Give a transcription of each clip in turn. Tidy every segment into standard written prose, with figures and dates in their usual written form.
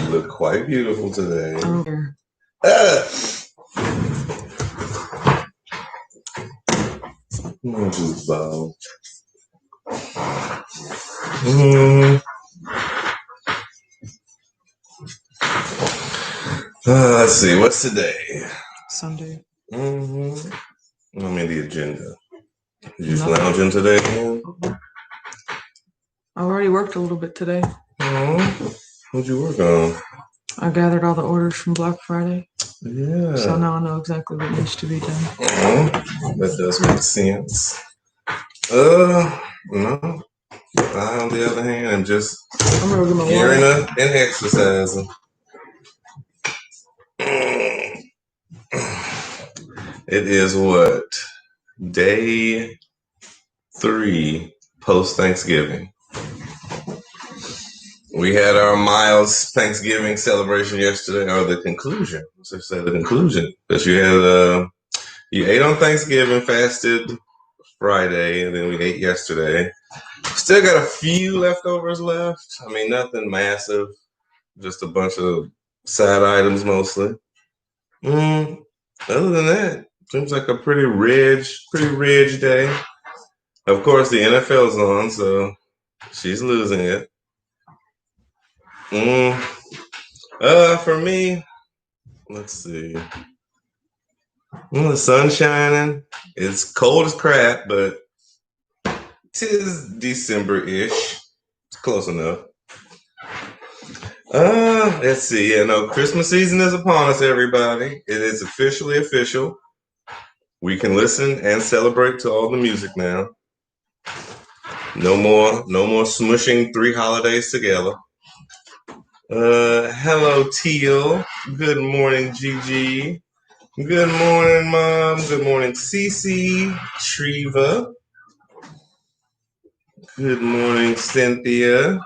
look quite beautiful today. Juice ball. Let's see, what's today? Sunday. I'm in the agenda. Did you lounging today again? I already worked a little bit today. What'd you work on? I gathered all the orders from Black Friday. Yeah. So now I know exactly what needs to be done. That does make sense. No. I, on the other hand, am just gearing up and exercising. It is what? Day 3 post-Thanksgiving. We had our Miles Thanksgiving celebration yesterday, or the conclusion. Let's say the conclusion. Because you ate on Thanksgiving, fasted Friday, and then we ate yesterday. Still got a few leftovers left. I mean, nothing massive. Just a bunch of side items mostly. Other than that, seems like a pretty rich day. Of course, the NFL's on, so she's losing it. For me, let's see. The sun's shining. It's cold as crap, but 'tis December-ish. It's close enough. Let's see. Christmas season is upon us, everybody. It is officially official. We can listen and celebrate to all the music now. No more smushing 3 holidays together. Hello, Teal. Good morning, Gigi. Good morning, Mom. Good morning, Cece. Treva. Good morning, Cynthia.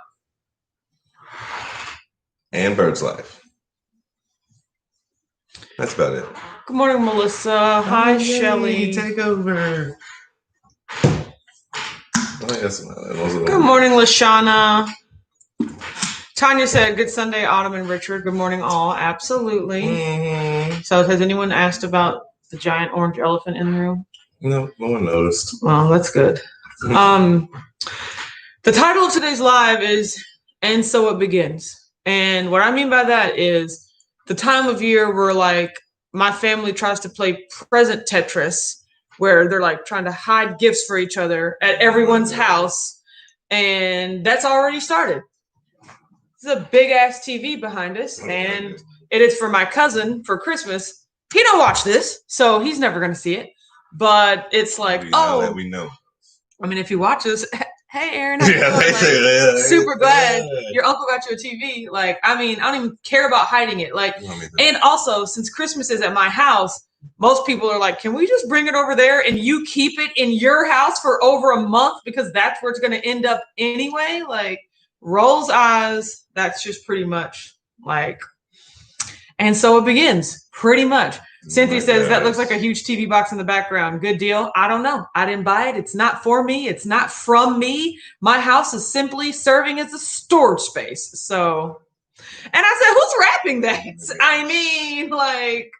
And Bird's Life. That's about it. Good morning, Melissa. Hi, Shelly. Take over. Good morning, Lashana. Tanya said, good Sunday, Autumn and Richard. Good morning, all. Absolutely. So has anyone asked about the giant orange elephant in the room? No one noticed. Well, that's good. The title of today's live is And So It Begins. And what I mean by that is the time of year where like my family tries to play present Tetris, where they're like trying to hide gifts for each other at everyone's house. And that's already started. There's a big ass TV behind us, and it is for my cousin for Christmas. He don't watch this, so he's never going to see it. But it's like, that we know. I mean, if he watches, hey, Aaron, super glad your uncle got you a TV. Like, I mean, I don't even care about hiding it. Like, and also, since Christmas is at my house, most people are like, can we just bring it over there and you keep it in your house for over a month because that's where it's going to end up anyway? Like, rolls eyes. That's just pretty much like, and so it begins pretty much. Cynthia says that looks like a huge TV box in the background. Good deal. I don't know. I didn't buy it. It's not for me. It's not from me. My house is simply serving as a storage space. So, and I said, who's wrapping that? I mean, like,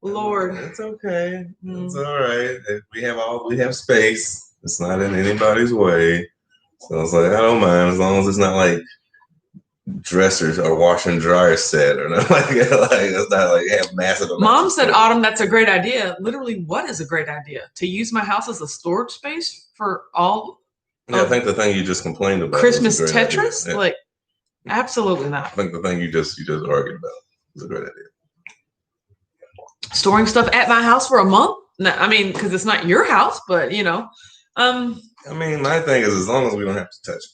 Lord. It's okay. It's all right. We have space. It's not in anybody's way. So I was like, I don't mind as long as it's not like dressers or wash and dryer set or nothing like it's not like have massive amounts. Mom said, Autumn, that's a great idea. Literally, what is a great idea? To use my house as a storage space for all? Yeah, I think the thing you just complained about Christmas Tetris? Yeah. Like, absolutely not. I think the thing you just argued about is a great idea. Storing stuff at my house for a month? No, I mean, because it's not your house, but I mean, my thing is as long as we don't have to touch it.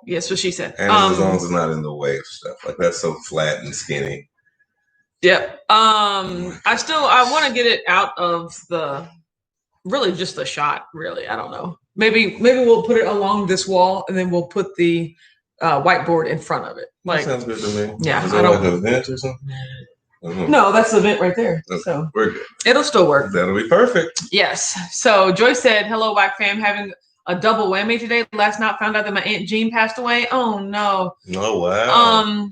Yes, what she said. And as long as it's not in the way of stuff. Like that's so flat and skinny. Yep. I want to get it out of just the shot, really. I don't know. Maybe we'll put it along this wall and then we'll put the whiteboard in front of it. Like, that sounds good to me. Yeah. Is that like an event or something? No, that's the vent right there. Okay, so we're good. It'll still work. That'll be perfect. Yes. So Joy said, hello, Whack fam, having a double whammy today. Last night found out that my Aunt Jean passed away. Oh no. Oh wow.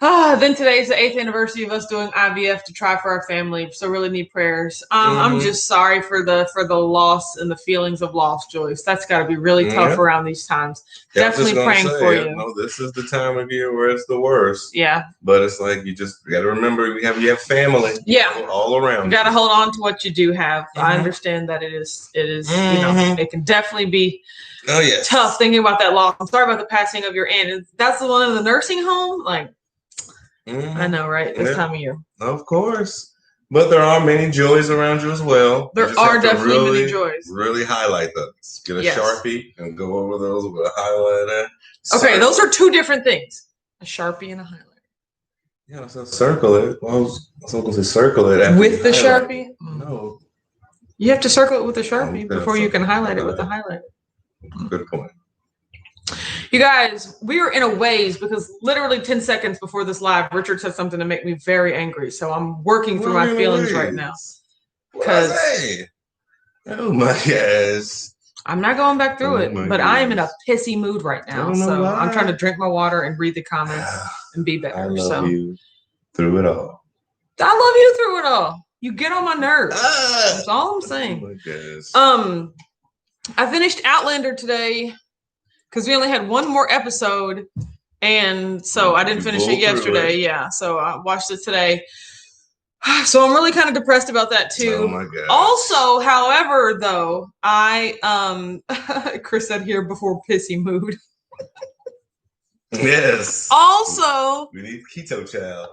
Then today's the 8th anniversary of us doing IVF to try for our family, so really need prayers. I'm just sorry for the loss and the feelings of loss, Joyce. That's got to be really tough around these times. Definitely praying for you. No, this is the time of year where it's the worst. Yeah, but it's like you got to remember you have family. Yeah, all around. You got to hold on to what you do have. I understand that it is. It can definitely be. Oh yeah, tough thinking about that loss. I'm sorry about the passing of your aunt. That's the one in the nursing home. Like. I know, right? This time of year. Of course. But there are many joys around you as well. There are definitely many joys. Really highlight those. Get a Sharpie and go over those with a highlighter. Okay, those are two different things. A Sharpie and a highlighter. Yeah, so circle it. Well, I was going to circle it after with the Sharpie? No. You have to circle it with the Sharpie before you can highlight it with the highlighter. Good point. You guys, we were in a ways because literally 10 seconds before this live, Richard said something to make me very angry. So I'm working through my feelings right now. Because oh my gosh. I'm not going back through it, but I am in a pissy mood right now. So I'm trying to drink my water and read the comments and be better. I love you through it all. I love you through it all. You get on my nerves. That's all I'm saying. Oh my gosh. I finished Outlander today. Because we only had one more episode, and so I didn't finish it yesterday. Yeah, so I watched it today. So I'm really kind of depressed about that too. Oh my god. Also, however, though, Chris said here before pissy mood. Yes. Also, we need Keto child.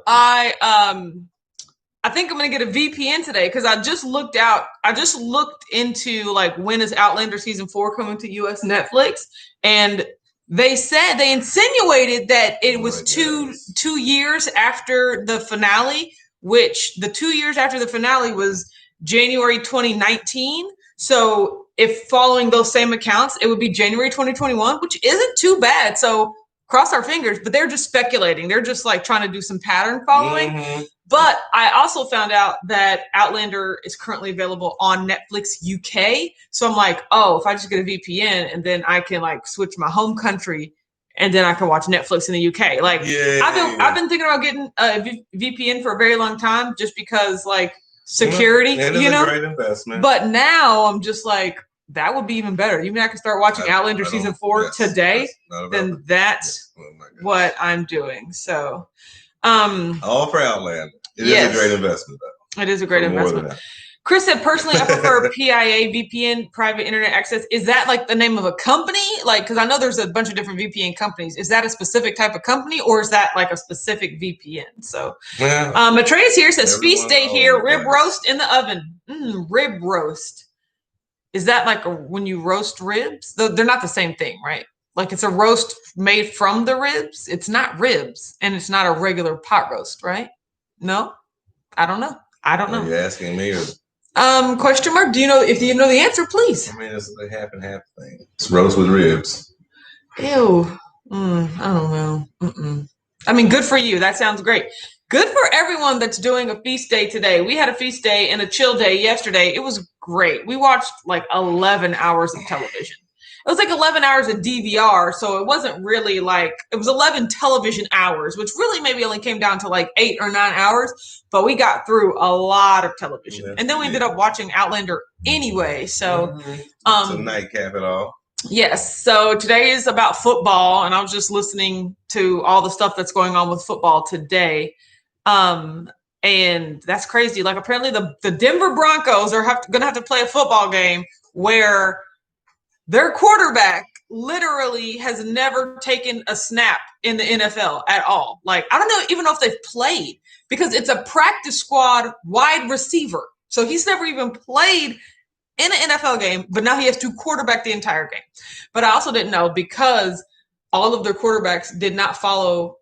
I think I'm gonna get a VPN today because I just looked into like when is Outlander season 4 coming to US Netflix, and they insinuated that it was two years after the finale, which the 2 years after the finale was January 2019. So if following those same accounts, it would be January 2021, which isn't too bad. So cross our fingers, but they're just speculating. They're just like trying to do some pattern following. But I also found out that Outlander is currently available on Netflix UK. So I'm like, oh, if I just get a VPN and then I can like switch my home country and then I can watch Netflix in the UK. Like I've been thinking about getting a VPN for a very long time just because like security, it is a great investment. But now I'm just like, that would be even better. You mean I can start watching Outlander season 4 today? Then that's what I'm doing. So all for Outlander. It is a great investment, though. It is a great investment. Chris said, personally, I prefer PIA VPN, private internet access. Is that like the name of a company? Like, because I know there's a bunch of different VPN companies. Is that a specific type of company, or is that like a specific VPN? So, Atreus here says, feast day here, rib roast in the oven. Rib roast. Is that like when you roast ribs? They're not the same thing, right? Like it's a roast made from the ribs. It's not ribs, and it's not a regular pot roast, right? No, I don't know. Are you asking me? Question mark. Do you know if you know the answer, please? I mean, it's a half and half thing. It's roast with ribs. Ew. I don't know. I mean, good for you. That sounds great. Good for everyone that's doing a feast day today. We had a feast day and a chill day yesterday. It was great. We watched like 11 hours of television. It was like 11 hours of DVR, so it wasn't really like, it was 11 television hours, which really maybe only came down to like 8 or 9 hours, but we got through a lot of television. And then we ended up watching Outlander anyway, so. It's a nightcap at all. Yes, so today is about football, and I was just listening to all the stuff that's going on with football today. And that's crazy. Like apparently the Denver Broncos are going to have to play a football game where their quarterback literally has never taken a snap in the NFL at all. Like, I don't even know if they've played because it's a practice squad wide receiver. So he's never even played in an NFL game, but now he has to quarterback the entire game. But I also didn't know because all of their quarterbacks did not follow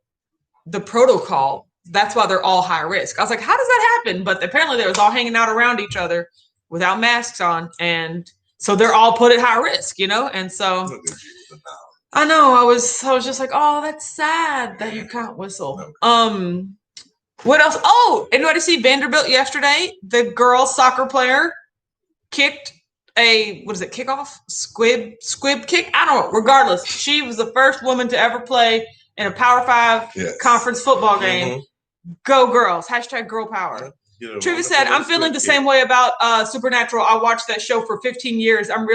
the protocol. That's why they're all high risk. I was like, how does that happen? But apparently they was all hanging out around each other without masks on, and so they're all put at high risk, you know? And so I know I was just like, oh, that's sad that you can't whistle. What else? Oh, anybody see Vanderbilt yesterday? The girl soccer player kicked a, what is it, kickoff? Squib kick? I don't know. Regardless, she was the first woman to ever play in a Power 5 conference football game. Go girls. # girl power. Trivia said, I'm feeling the same way about Supernatural. I watched that show for 15 years. I'm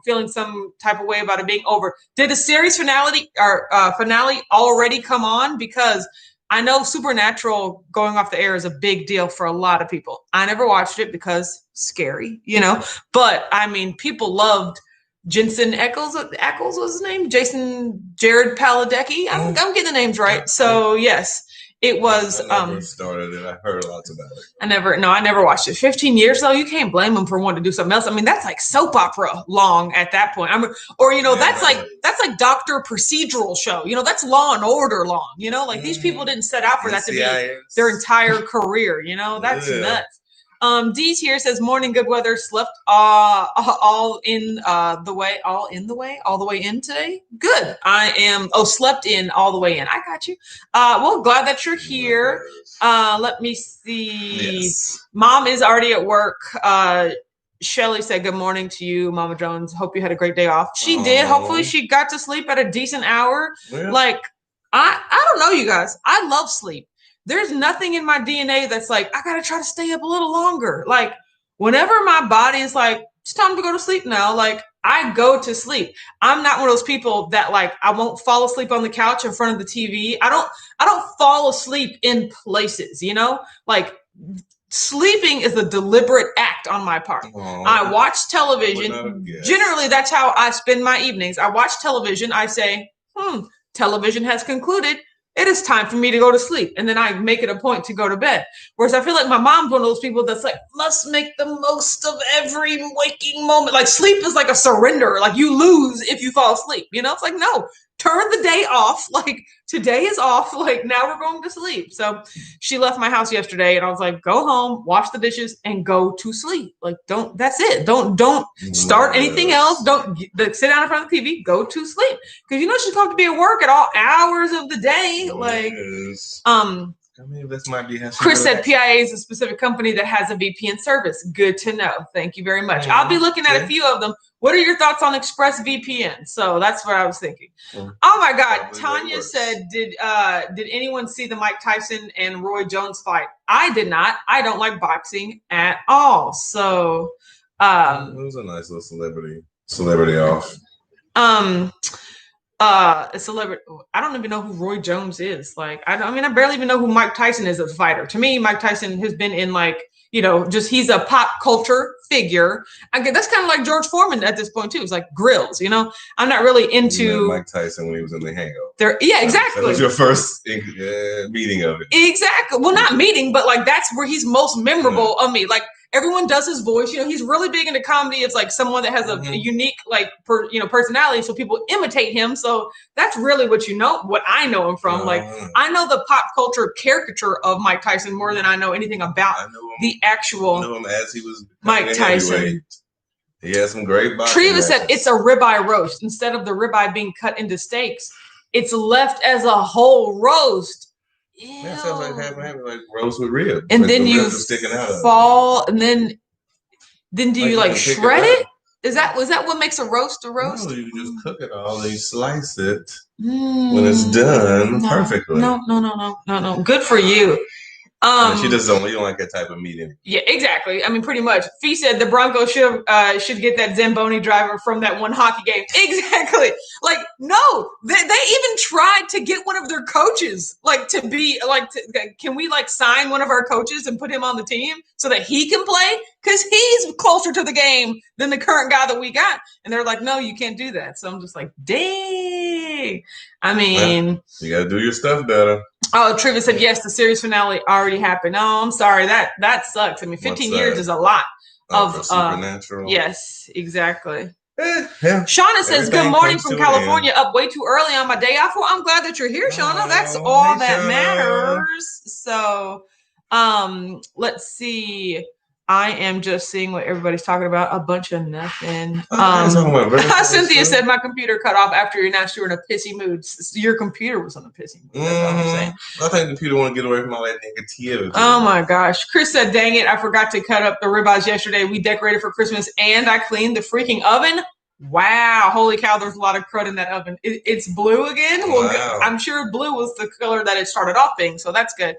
feeling some type of way about it being over. Did the series finale already come on? Because I know Supernatural going off the air is a big deal for a lot of people. I never watched it because scary, but I mean, people loved Jensen Ackles was his name? Jared Padalecki. I'm getting the names right. So yes. It was. I never started it. I heard lots about it. I never watched it. 15 years though, you can't blame them for wanting to do something else. I mean, that's like soap opera long at that point. That's like Doctor Procedural show. That's Law and Order long. These people didn't set out for that to be their entire career. That's nuts. Dee's here says morning good weather, slept all the way in today. Good. I am slept in all the way in. I got you. Well, glad that you're here. Let me see. Yes. Mom is already at work. Shelly said good morning to you, Mama Jones. Hope you had a great day off. She did. Hopefully she got to sleep at a decent hour. Well, I don't know, you guys. I love sleep. There's nothing in my DNA that's like, I got to try to stay up a little longer. Like, whenever my body is like, it's time to go to sleep now, like, I go to sleep. I'm not one of those people that, like, I won't fall asleep on the couch in front of the TV. I don't fall asleep in places, Like, sleeping is a deliberate act on my part. I watch television. Generally, that's how I spend my evenings. I watch television. I say, television has concluded. It is time for me to go to sleep. And then I make it a point to go to bed. Whereas I feel like my mom's one of those people that's like, must make the most of every waking moment. Like sleep is like a surrender. Like you lose if you fall asleep. It's like, no, turn the day off. Like today is off. Like now we're going to sleep. So she left my house yesterday and I was like, go home, wash the dishes and go to sleep. Like, that's it. Don't start anything else. Don't sit down in front of the TV, go to sleep. Cause she's going to be at work at all hours of the day. Like, this might be Chris said PIA is a specific company that has a VPN service. Good to know. Thank you very much. I'll be looking at a few of them. What are your thoughts on ExpressVPN? So that's what I was thinking. Oh my God. Tanya said, did anyone see the Mike Tyson and Roy Jones fight? I did not. I don't like boxing at all. So it was a nice little celebrity off. A celebrity. I don't even know who Roy Jones is. Like, I barely even know who Mike Tyson is as a fighter. To me, Mike Tyson has been in like, he's a pop culture figure. That's kind of like George Foreman at this point too. It's like grills, I'm not really into Mike Tyson when he was in The Hangover. Yeah, exactly. That was your first meeting of it. Exactly. Well, not meeting, but like that's where he's most memorable of me. Like everyone does his voice. He's really big into comedy. It's like someone that has a unique personality, so people imitate him. So that's really what I know him from. Like I know the pop culture caricature of Mike Tyson more than I know anything about the actual. I know him as he was Mike Tyson. He had some great boxing Treva said it's a ribeye roast. Instead of the ribeye being cut into steaks, it's left as a whole roast. Ew. That sounds like having like roast with ribs. And like then the you sticking out and then do you like shred it? Was that what makes a roast a roast? No, you just cook it all and you slice it when it's done perfectly. No. Good for you. She just you don't like that type of meat in it. Yeah, exactly. Pretty much. Fee said the Broncos should get that Zamboni driver from that one hockey game. Exactly. Like, no, they even tried to get one of their coaches, like to be like, can we like sign one of our coaches and put him on the team so that he can play? Because he's closer to the game than the current guy that we got. And they're like, no, you can't do that. So I'm just like, dang. You got to do your stuff better. Oh, Trivia said, yes, the series finale already happened. No, I'm sorry. That sucks. 15 years is a lot of Supernatural. Yes, exactly. Yeah. Shauna says, good morning from California. Up way too early on my day off. Well, I'm glad that you're here, Shauna. That's all that matters. So let's see. I am just seeing what everybody's talking about. A bunch of nothing. Cynthia said my computer cut off after you announced you were in a pissy mood. Your computer was in a pissy mood. That's all I'm saying. I think the computer want to get away from all that negativity. Oh my gosh. Chris said, dang it, I forgot to cut up the ribeyes yesterday. We decorated for Christmas and I cleaned the freaking oven. Wow. Holy cow. There's a lot of crud in that oven. It's blue again. Well, Wow. I'm sure blue was the color that it started off being. So that's good.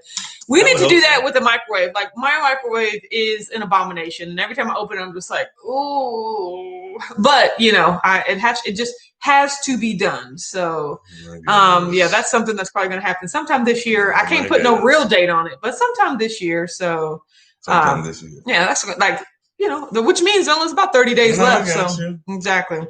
We need to do that with the microwave. Like my microwave is an abomination. And every time I open it, I'm just like, ooh. But it just has to be done. So, yeah, that's something that's probably going to happen sometime this year. I can't put no real date on it, but sometime this year. So, sometime this year. Yeah, that's like, which means only about 30 days left. So exactly.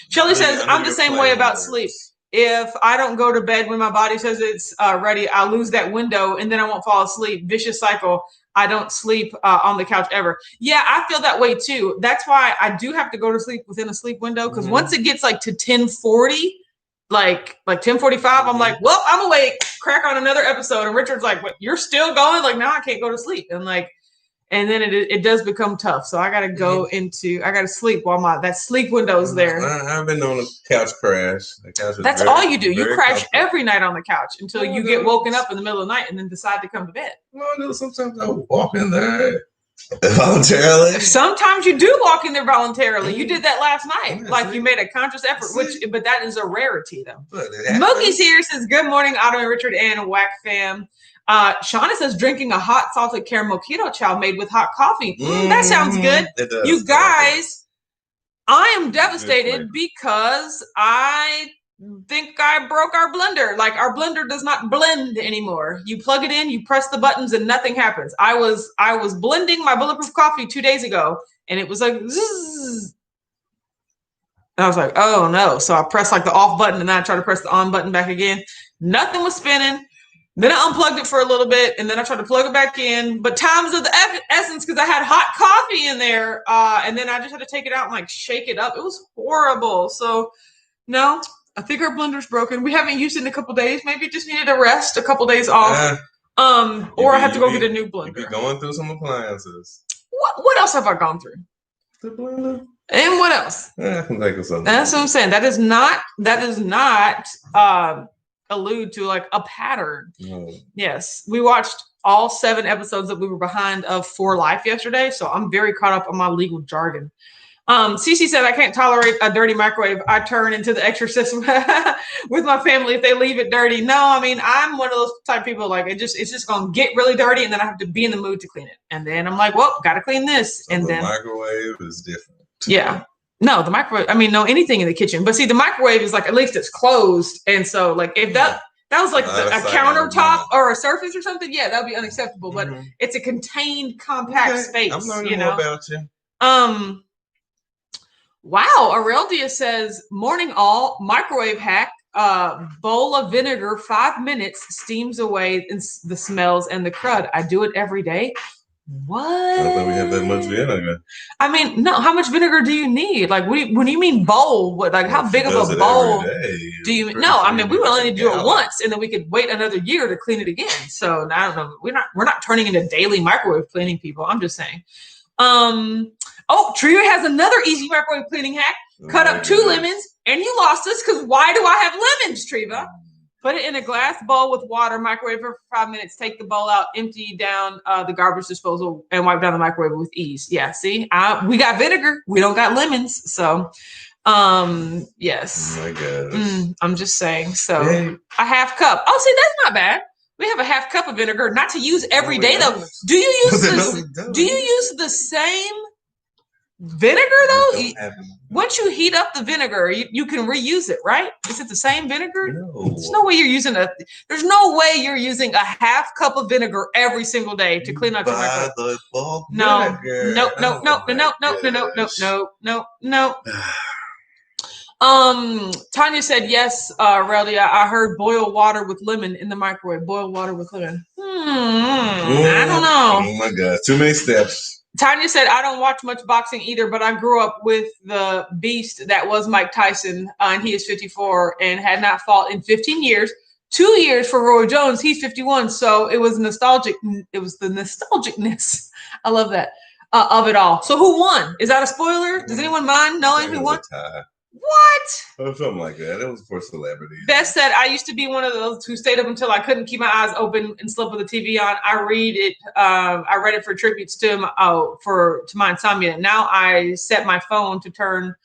Shelly says, I'm the same way about sleep. If I don't go to bed when my body says it's ready, I lose that window and then I won't fall asleep. Vicious cycle. I don't sleep on the couch ever. Yeah, I feel that way too. That's why I do have to go to sleep within a sleep window. Because once it gets like to 10:40, like 10:45, I'm like, well, I'm awake. Crack on another episode. And Richard's like, what? You're still going? Like, no, I can't go to sleep. And then it does become tough. So I got to I got to sleep while that sleep window's there. I've been on a couch crash. That's all you do. You crash every night on the couch until you get woken up in the middle of the night and then decide to come to bed. No, sometimes I walk in there voluntarily. Sometimes you do walk in there voluntarily. You did that last night. You made a conscious effort, but that is a rarity though. Moki's here says, good morning, Otto and Richard and Whack fam. Shauna says drinking a hot salted caramel keto chow made with hot coffee. That sounds good. It does. You guys, I am devastated because I think I broke our blender. Like our blender does not blend anymore. You plug it in, you press the buttons, and nothing happens. I was blending my bulletproof coffee 2 days ago, and it was like zzz. I was like, oh no. So I pressed the off button, and then I tried to press the on button back again. Nothing was spinning. Then I unplugged it for a little bit, and then I tried to plug it back in. But times of the essence, because I had hot coffee in there, and then I just had to take it out and shake it up. It was horrible. So, no, I think our blender's broken. We haven't used it in a couple days. Maybe it just needed a rest, a couple days off. Or I have to go get a new blender. You're going through some appliances. What else have I gone through? The blender. And what else? I can think of something. That's what I'm saying. That is not allude to a pattern. Yes, we watched all 7 episodes that we were behind of For Life yesterday, so I'm very caught up on my legal jargon. Cece said, I can't tolerate a dirty microwave. I turn into the exorcist with my family if they leave it dirty. No, I mean, I'm one of those type of people, it's just gonna get really dirty and then I have to be in the mood to clean it, and then I'm like, well, gotta clean this. So and the then microwave is different. Yeah. No, the microwave, anything in the kitchen. But see, the microwave is at least it's closed. And so if that was a countertop or a surface or something, yeah, that would be unacceptable. But it's a contained, compact space. I'm learning more about you. Wow. Aureldia says, morning all, microwave hack, bowl of vinegar, 5 minutes, steams away the smells and the crud. I do it every day. What? I don't think we have that much vinegar. No. How much vinegar do you need? When you mean bowl, how big of a bowl do you? No, we would only do it once, and then we could wait another year to clean it again. So I don't know. We're not turning into daily microwave cleaning people. I'm just saying. Trio has another easy microwave cleaning hack. Cut up 2 lemons, and you lost us because why do I have lemons, Treva? Put it in a glass bowl with water, microwave for 5 minutes, take the bowl out, empty down the garbage disposal, and wipe down the microwave with ease. Yeah, see? We got vinegar. We don't got lemons. So, yes. Oh, my gosh. I'm just saying. So, a half cup. Oh, see, that's not bad. We have a half cup of vinegar, not to use every day, though. Do you use the same vinegar, though? Once you heat up the vinegar, you can reuse it, right? Is it the same vinegar? No. There's no way there's no way you're using a half cup of vinegar every single day to clean out your microwave. No. Tanya said, yes, Relia, I heard boil water with lemon in the microwave. Boil water with lemon. I don't know. Oh my God. Too many steps. Tanya said, I don't watch much boxing either, but I grew up with the beast that was Mike Tyson, and he is 54 and had not fought in 15 years. 2 years for Roy Jones. He's 51. So it was nostalgic. It was the nostalgicness. I love that of it all. So who won? Is that a spoiler? Does anyone mind knowing who won? What? Or something like that. It was for celebrities. Beth said, I used to be one of those who stayed up until I couldn't keep my eyes open and slept with the TV on. I read it for tributes to my insomnia. Now I set my phone to turn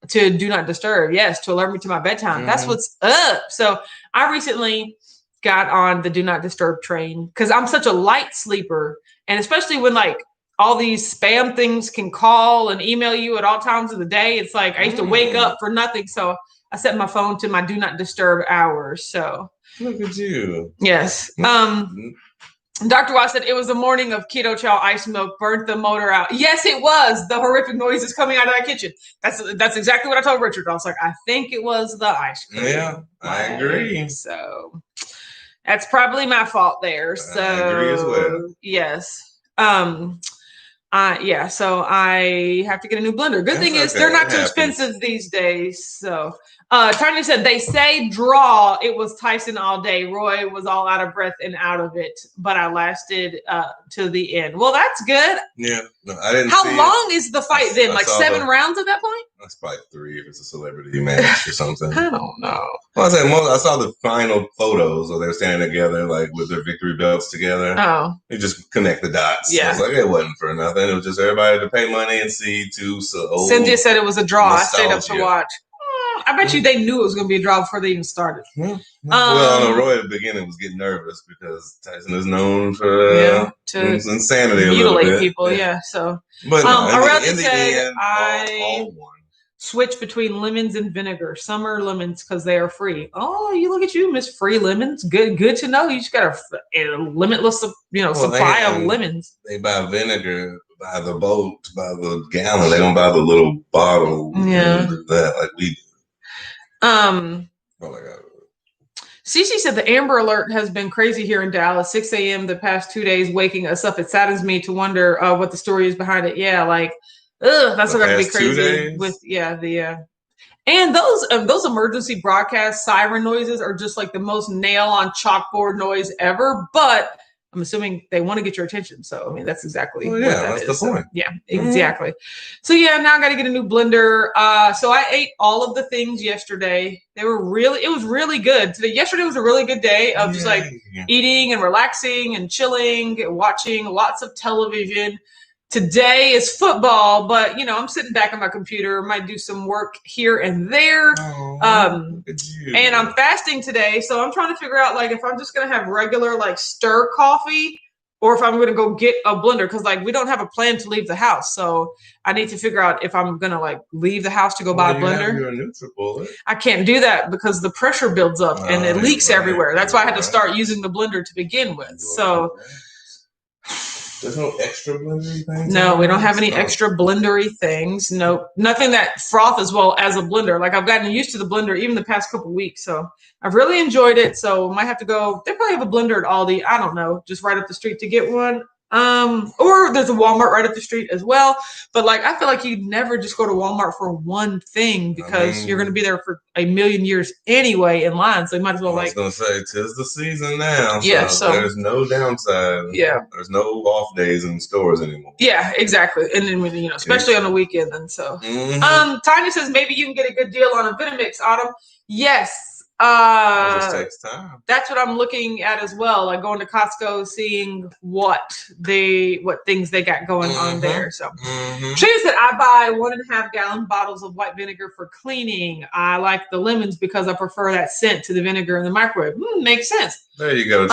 to do not disturb. Yes, to alert me to my bedtime. That's what's up. So I recently got on the do not disturb train because I'm such a light sleeper, and especially when like all these spam things can call and email you at all times of the day. It's like I used to wake up for nothing, so I set my phone to my do not disturb hours. So look at you. Yes. Dr. Watt said it was the morning of keto chow ice milk burnt the motor out. Yes, it was. The horrific noises coming out of that kitchen. That's exactly what I told Richard. I was like, I think it was the ice cream. Yeah, I agree. So that's probably my fault there. So I agree as well. Yes. Yeah, so I have to get a new blender. Good thing is they're not too expensive these days. So Tanya said they say draw. It was Tyson all day. Roy was all out of breath and out of it, but I lasted to the end. Well, that's good. Yeah, no, I didn't. How long is the fight then? Like 7 rounds at that point? That's probably 3 if it's a celebrity match or something. I don't know. Well, I saw the final photos where they were standing together, like with their victory belts together. Oh, you just connect the dots. Yeah, I was like, it wasn't for nothing. It was just everybody to pay money and see too. So Cynthia said it was a draw. Nostalgia. I stayed up to watch. I bet you they knew it was going to be a draw before they even started. Well, I know Roy at the beginning was getting nervous because Tyson is known for to insanity, mutilate people. Yeah. So, but in the end, I switch between lemons and vinegar. Some are lemons because they are free. Oh, you look at you, Miss Free Lemons. Good to know. You just got a limitless, supply of lemons. They buy vinegar by the boat, by the gallon. They don't buy the little bottle. Yeah, that like we do. Cece said the Amber Alert has been crazy here in Dallas. 6 a.m. the past 2 days, waking us up. It saddens me to wonder what the story is behind it. Yeah, like, that's going to be crazy. With and those emergency broadcast siren noises are just like the most nail on chalkboard noise ever. But I'm assuming they want to get your attention. So, I mean, that's exactly what that is. The point. So, yeah, exactly. So, yeah, now I got to get a new blender. So I ate all of the things yesterday. It was really good. Yesterday was a really good day of just like eating and relaxing and chilling, and watching lots of television. Today is football, but I'm sitting back on my computer. Might do some work here and there. And I'm fasting today, so I'm trying to figure out like if I'm just gonna have regular like stir coffee, or if I'm gonna go get a blender because like we don't have a plan to leave the house. So I need to figure out if I'm gonna like leave the house to go buy a blender. I can't do that because the pressure builds up and it leaks everywhere. That's why I had to start using the blender to begin with. So. There's no extra blendery things? No, we don't have any extra blendery things. No, nothing that froth as well as a blender. Like I've gotten used to the blender even the past couple of weeks. So I've really enjoyed it. So might have to go. They probably have a blender at Aldi. I don't know. Just right up the street to get one. Or there's a Walmart right up the street as well. But like, I feel like you'd never just go to Walmart for one thing because you're going to be there for a million years anyway in line. So you might as well I was going to say, 'tis the season now. Yeah. So there's no downside. Yeah. There's no off days in stores anymore. Yeah, exactly. And then, especially on the weekend. And so, Tanya says maybe you can get a good deal on a Vitamix, Autumn. Yes. It just takes time. That's what I'm looking at as well. Like going to Costco, seeing what things they got going on there. So she said I buy 1.5 gallon bottles of white vinegar for cleaning. I like the lemons because I prefer that scent to the vinegar in the microwave. Makes sense. There you go.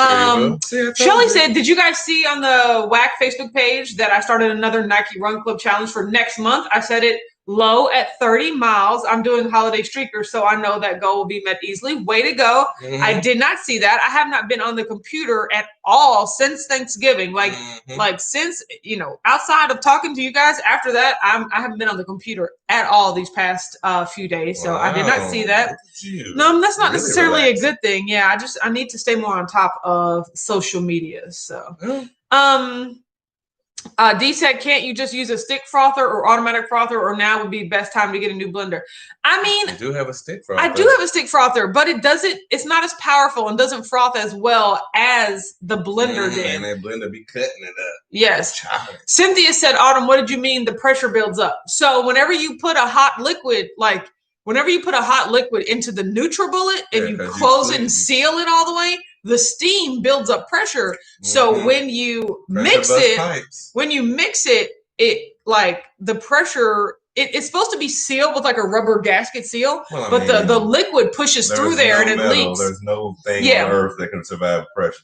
Shelly said, did you guys see on the WAC Facebook page that I started another Nike Run Club challenge for next month? I said it low at 30 miles. I'm doing holiday streakers, so I know that goal will be met easily. Way to go. I did not see that. I have not been on the computer at all since Thanksgiving. Like since, outside of talking to you guys after that, I haven't been on the computer at all these past few days. So I did not see that. No, that's not really necessarily a good thing. Yeah, I need to stay more on top of social media. So, D said, can't you just use a stick frother or automatic frother, or now would be best time to get a new blender? I mean, I do have a stick frother. I do have a stick frother, but it's not as powerful and doesn't froth as well as the blender did. And that blender be cutting it up. Yes. Cynthia said, Autumn, what did you mean the pressure builds up? So whenever you put a hot liquid, into the NutriBullet and you close it and seal it all the way, the steam builds up pressure. So when you mix it, it like the pressure it's supposed to be sealed with like a rubber gasket seal, but the liquid pushes through there and it leaks. There's no thing on Earth that can survive pressure.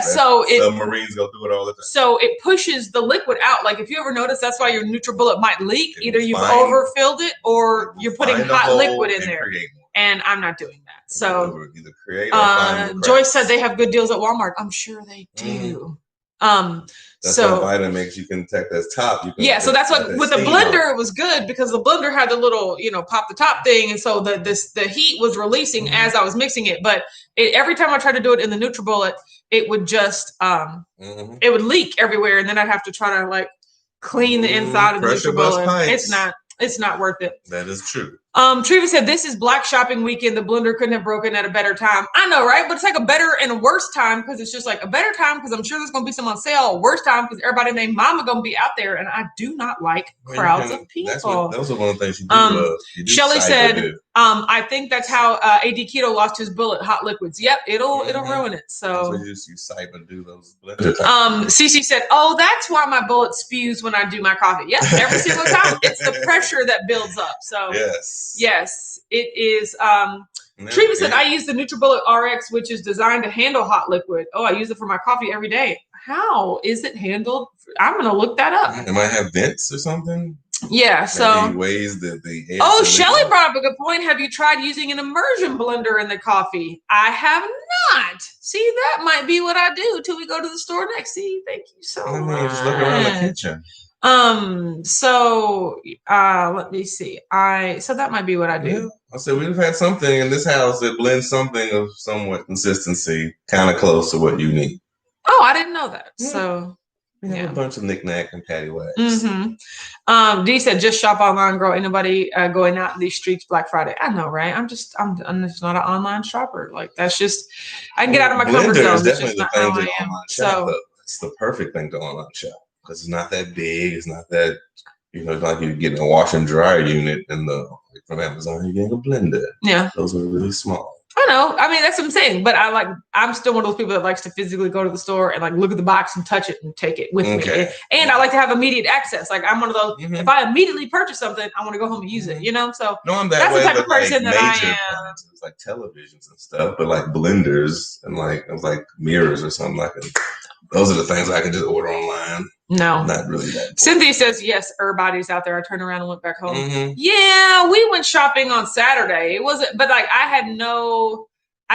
So submarines go through it all the time. So it pushes the liquid out. Like if you ever notice, that's why your NutriBullet might leak. Either you've overfilled it or you're putting hot liquid in there. And I'm not doing that. So either create or find Joyce said they have good deals at Walmart. I'm sure they do. That's what vitamin makes you can take that top. So that's what with the blender it was good because the blender had the little, pop the top thing, and so the heat was releasing as I was mixing it. But every time I tried to do it in the NutriBullet, it would just it would leak everywhere, and then I'd have to try to like clean the inside of the NutriBullet. It's not worth it. That is true. Treva said, this is Black Shopping Weekend. The blender couldn't have broken at a better time. I know, right? But it's like a better and a worse time because it's just like a better time because I'm sure there's going to be some on sale. A worse time because everybody named Mama going to be out there. And I do not like crowds of people. Those are one of the things you do. Shelly said, I think that's how AD Keto lost his bullet, hot liquids. Yep, it'll ruin it. So you sipe and do those blenders. Cece said, oh, that's why my bullet spews when I do my coffee. Yes, every single time. It's the pressure that builds up. So yes, it is. Treva said, I use the NutriBullet RX, which is designed to handle hot liquid. Oh, I use it for my coffee every day. How is it handled? I'm going to look that up. It might have vents or something. Yeah, so ways that the air. Oh, Shelly brought up a good point. Have you tried using an immersion blender in the coffee? I have not. See, that might be what I do till we go to the store next. See, thank you so much. Just look around the kitchen. So let me see. So that might be what I do. Yeah. I said we've had something in this house that blends something of somewhat consistency, kind of close to what you need. Oh, I didn't know that. Yeah. So we have a bunch of knick-knack and patty wax. Dee said, just shop online, girl. Ain't nobody going out in these streets Black Friday. I know, right? I'm just not an online shopper. Like that's just I can get out of my comfort zone. Is definitely the thing to online shop. So it's the perfect thing to online shop because it's not that big. It's not that like you're getting a wash and dryer unit from Amazon. You're getting a blender. Yeah, those are really small. I know. I mean, that's what I'm saying. But I'm still one of those people that likes to physically go to the store and like look at the box and touch it and take it with me. And I like to have immediate access. Like I'm one of those. If I immediately purchase something, I want to go home and use it. So no, I'm that's the type of person that I am. It's like televisions and stuff, but like blenders and like mirrors or something like that. Those are the things I can just order online. No, not really that important. Cynthia says, yes, everybody's out there. I turned around and went back home. Yeah, we went shopping on Saturday. It wasn't, but like I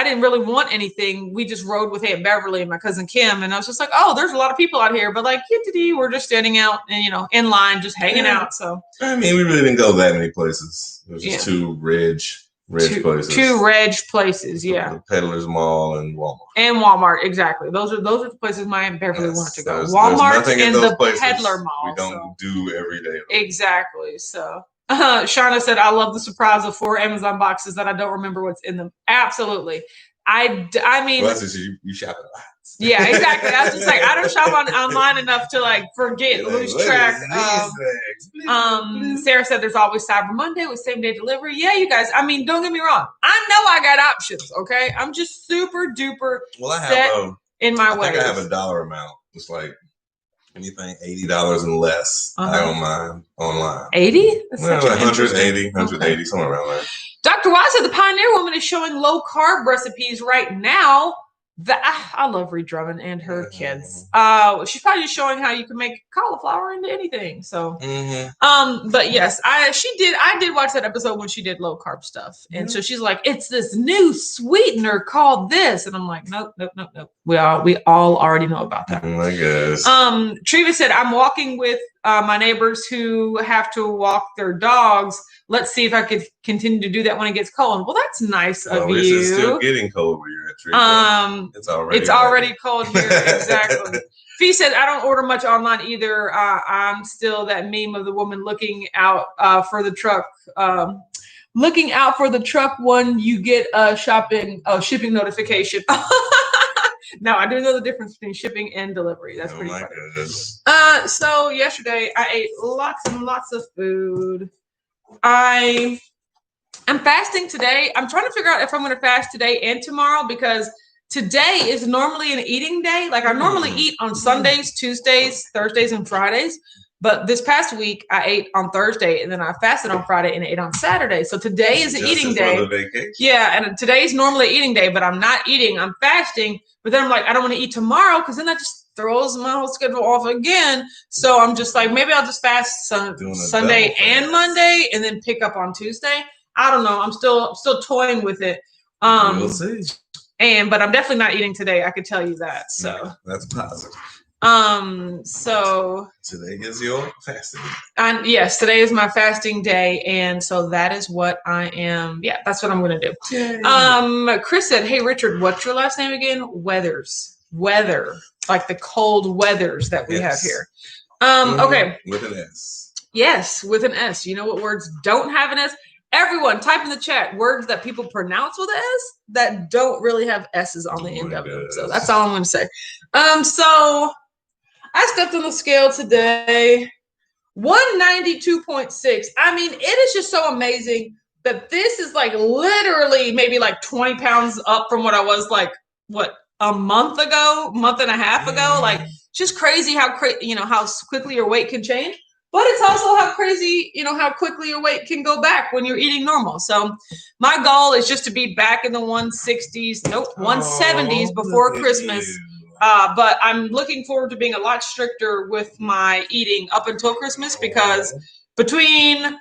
didn't really want anything. We just rode with Aunt Beverly and my cousin Kim. And I was just like, oh, there's a lot of people out here. But like, we're just standing out and, in line, just hanging out. So, I mean, we really didn't go that many places. It was just two places. Two reg places, yeah. The Peddler's Mall and Walmart. And Walmart, exactly. Those are the places my Aunt Beverly wanted to go. Walmart and the Peddler Mall. We don't do every day. Exactly. So Shauna said, I love the surprise of 4 Amazon boxes that I don't remember what's in them. Absolutely. I mean, well, that's you shop at lots. Yeah, exactly. I was just like, I don't shop online enough to like lose track. Sarah said there's always Cyber Monday with same day delivery. Yeah, you guys. I mean, don't get me wrong. I know I got options. Okay, I'm just super duper set in my way. I think I have a dollar amount. It's like anything $80 and less. I don't mind online. 80? Well, like 180, somewhere around there. Dr. Wise said the Pioneer Woman is showing low carb recipes right now. I love Ree Drummond and her kids. She's probably just showing how you can make cauliflower into anything. So, but yes, I did watch that episode when she did low carb stuff, and so she's like, it's this new sweetener called this, and I'm like, nope. We all already know about that. I guess. Treva said, I'm walking with my neighbors who have to walk their dogs. Let's see if I could continue to do that when it gets cold. Well, that's nice of you. It's still getting cold where you're at, Treva. It's already cold here. Exactly. Fee said, I don't order much online either. I'm still that meme of the woman looking out for the truck. Looking out for the truck when you get a shipping notification. Now, I do know the difference between shipping and delivery. That's pretty funny. So yesterday, I ate lots and lots of food. I'm fasting today. I'm trying to figure out if I'm going to fast today and tomorrow because today is normally an eating day. Like I normally eat on Sundays, Tuesdays, Thursdays, and Fridays. But this past week, I ate on Thursday, and then I fasted on Friday and ate on Saturday. So today is an eating day. Yeah, and today's normally eating day, but I'm not eating. I'm fasting. But then I'm like, I don't want to eat tomorrow because then that just throws my whole schedule off again. So I'm just like, maybe I'll just fast Sunday and Monday, and then pick up on Tuesday. I don't know. I'm still toying with it. We'll see. But I'm definitely not eating today. I could tell you that. So that's positive. So today is your fasting. Yes, today is my fasting day, and so that is what I am. Yeah, that's what I'm gonna do. Yay. Chris said, "Hey Richard, what's your last name again?" Weather, like the cold weathers that we have here. Okay, with an S. Yes, with an S. You know what words don't have an S? Everyone, type in the chat words that people pronounce with S that don't really have S's on the end of them. So that's all I'm going to say. So I stepped on the scale today, 192.6. I mean, it is just so amazing that this is like literally maybe like 20 pounds up from what I was like, a month and a half ago. Like, just crazy how quickly your weight can change. But it's also how crazy, how quickly your weight can go back when you're eating normal. So my goal is just to be back in the 170s before Christmas. But I'm looking forward to being a lot stricter with my eating up until Christmas, because between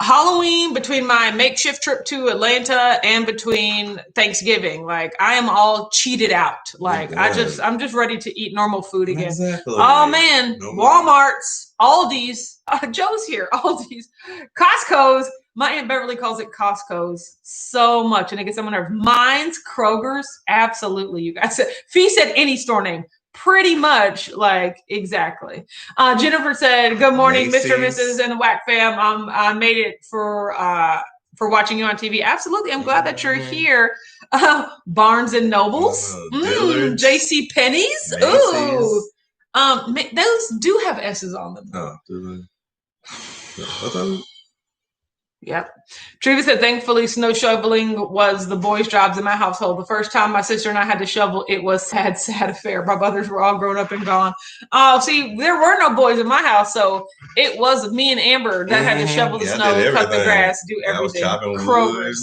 Halloween, between my makeshift trip to Atlanta, and between Thanksgiving, like I am all cheated out. Like I'm just ready to eat normal food again. Exactly. Oh man, Walmart's, Aldi's, Joe's here, Aldi's, Costco's. My Aunt Beverly calls it Costco's so much, and it gets on my nerves. Mine's, Kroger's, absolutely. You guys, Fee said any store name. Pretty much, like, exactly. Jennifer said, "Good morning, Macy's. Mr. and Mrs. and the Whack fam. I made it for watching you on TV." Absolutely. I'm glad that you're here. Barnes and Nobles, J.C. Penney's. Ooh, those do have S's on them. Oh, do they? Yep. Treva said, "Thankfully, snow shoveling was the boys' jobs in my household. The first time my sister and I had to shovel, it was sad affair. My brothers were all grown up and gone." Oh, see, there were no boys in my house, so it was me and Amber that had to shovel the snow, cut the grass, do everything. Chopping wood.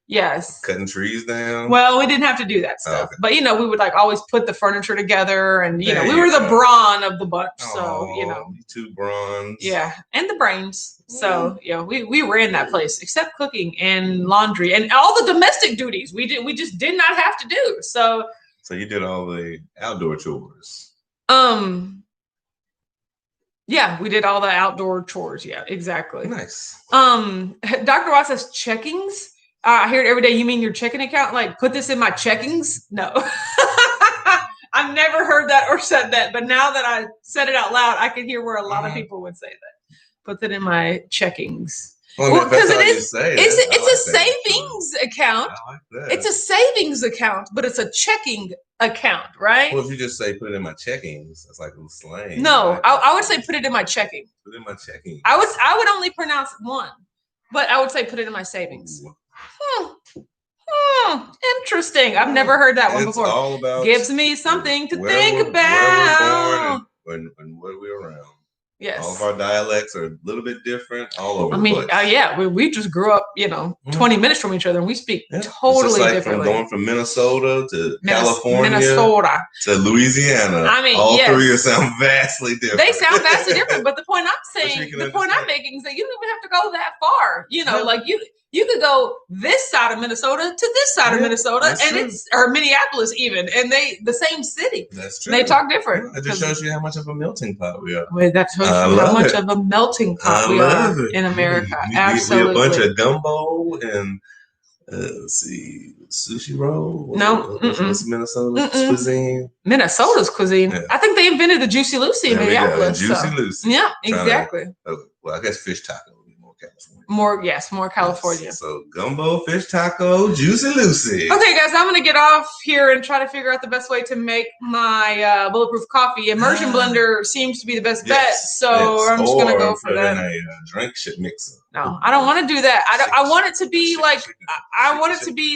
Yes. Cutting trees down. Well, we didn't have to do that stuff. Okay. But, we would like always put the furniture together, and, we were the brawn of the bunch. So, two brawns. Yeah. And the brains. So, we were in that place, except cooking and laundry and all the domestic duties we just did not have to do. So you did all the outdoor chores. Yeah, we did all the outdoor chores. Yeah, exactly. Nice. Dr. Ross says checkings. I hear it every day. You mean your checking account? Like, put this in my checkings? No. I've never heard that or said that, but now that I said it out loud, I can hear where a lot of people would say that. Put that in my checkings. Well, because it's a savings account. I like that. It's a savings account, but it's a checking account, right? Well, if you just say put it in my checkings, that's like a slang. No, I would say put it in my checking. Put it in my checking. I would only pronounce one, but I would say put it in my savings. Interesting. I've never heard that one before. All about gives me something to think about. Where we're born and where we're around. Yes. All of our dialects are a little bit different all over the place. Yeah, we just grew up, 20 minutes from each other, and we speak totally differently. From going from Minnesota to California to Louisiana. All three sound vastly different. They sound vastly different, but the point I'm making is that you don't even have to go that far. Like you could go this side of Minnesota to this side of Minnesota, and or Minneapolis even, and the same city. That's true. They talk different. It just shows you how much of a melting pot we are. That shows you how much of a melting pot we are in America. Absolutely. We a bunch of gumbo and let's see, sushi roll. No, what's Minnesota's cuisine? Minnesota's cuisine. Yeah. I think they invented the Juicy Lucy in Minneapolis. Juicy Lucy. Yeah, exactly. Well, I guess fish taco. More California. Yes. So gumbo, fish taco, Juicy Lucy. Okay, guys, I'm going to get off here and try to figure out the best way to make my bulletproof coffee. Immersion blender seems to be the best bet, so I'm just going to go for that. A drink shit mixer. No, I don't want to do that. I want it to be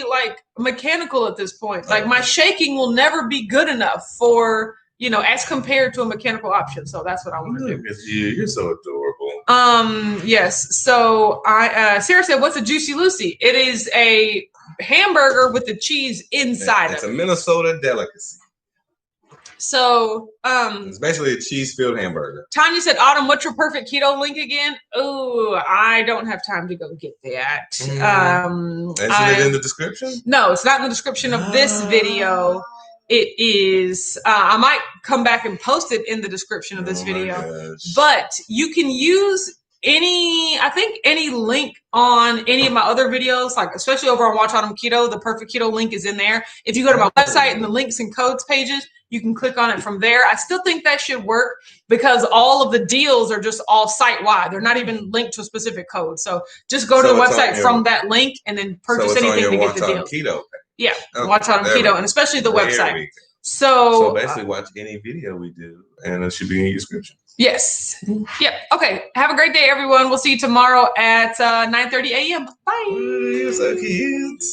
like mechanical at this point. Like my shaking will never be good enough for as compared to a mechanical option. So that's what I want to do. You're so adorable. Yes. So Sarah said, "What's a Juicy Lucy?" It is a hamburger with the cheese inside. It's a Minnesota delicacy. So it's basically a cheese-filled hamburger. Tanya said, "Autumn, what's your perfect keto link again?" Oh, I don't have time to go get that. Isn't it in the description? No, it's not in the description of this video. It is. I might come back and post it in the description of this video. But you can use any link on any of my other videos, like especially over on Watch Autumn Keto. The perfect keto link is in there. If you go to my website and the links and codes pages, you can click on it from there. I still think that should work because all of the deals are just all site-wide. They're not even linked to a specific code. So just go to the website from that link and then purchase anything to get the deal. Keto. Yeah, Watch Autumn Keto, and especially the website. So basically watch any video we do, and it should be in your description. Yes. Yep. Okay. Have a great day, everyone. We'll see you tomorrow at 9:30 a.m. Bye. You're so cute.